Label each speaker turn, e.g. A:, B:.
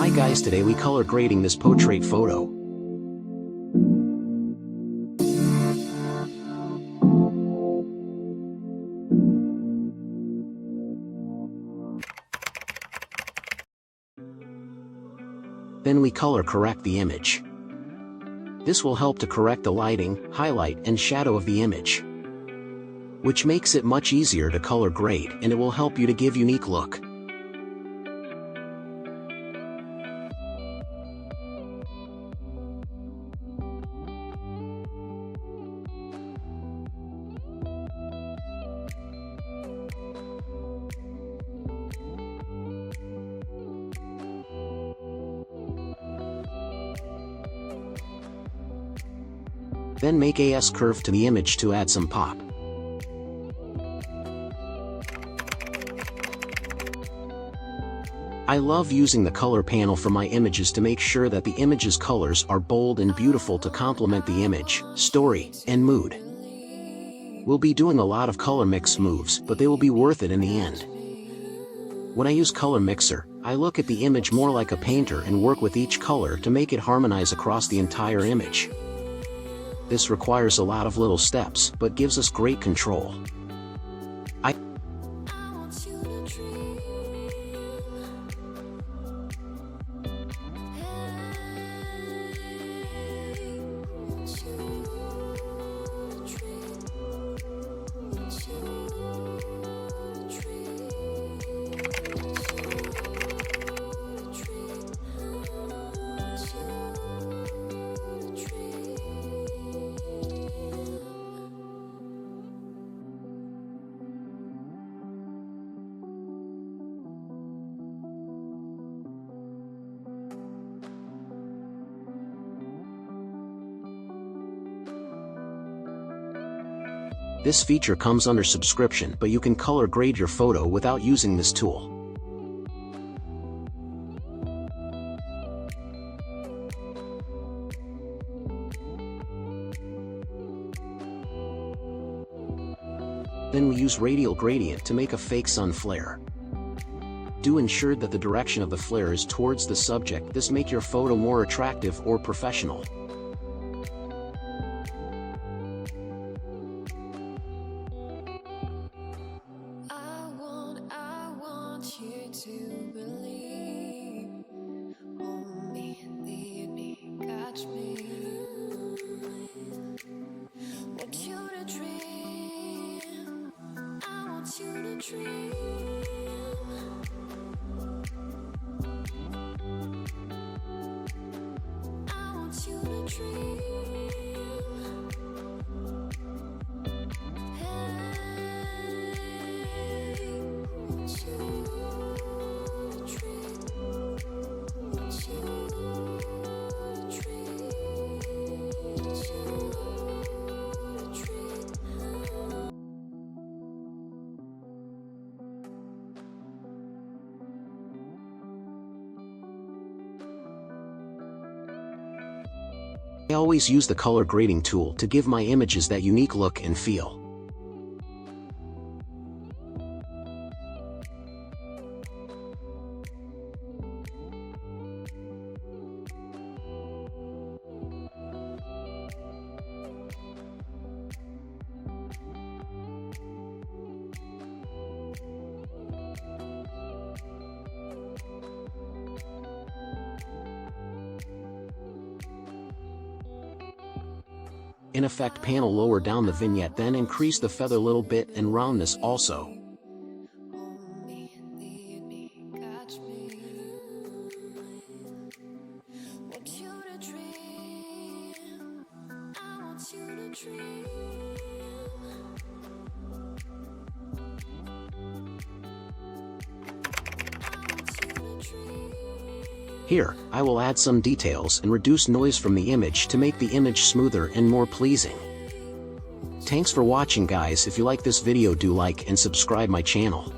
A: Hi guys, today we color grading this portrait photo. Then we color correct the image. This will help to correct the lighting, highlight and shadow of the image, which makes it much easier to color grade, and it will help you to give unique look. Then make a S-curve to the image to add some pop. I love using the color panel for my images to make sure that the image's colors are bold and beautiful to complement the image, story, and mood. We'll be doing a lot of color mix moves, but they will be worth it in the end. When I use Color Mixer, I look at the image more like a painter and work with each color to make it harmonize across the entire image. This requires a lot of little steps, but gives us great control. This feature comes under subscription, but you can color grade your photo without using this tool. Then we use radial gradient to make a fake sun flare. Do ensure that the direction of the flare is towards the subject. This makes your photo more attractive or professional. I always use the color grading tool to give my images that unique look and feel. In effect panel lower down the vignette, then increase the feather little bit and roundness also. Here, I will add some details and reduce noise from the image to make the image smoother and more pleasing. Thanks for watching guys. If you like this video, do like and subscribe my channel.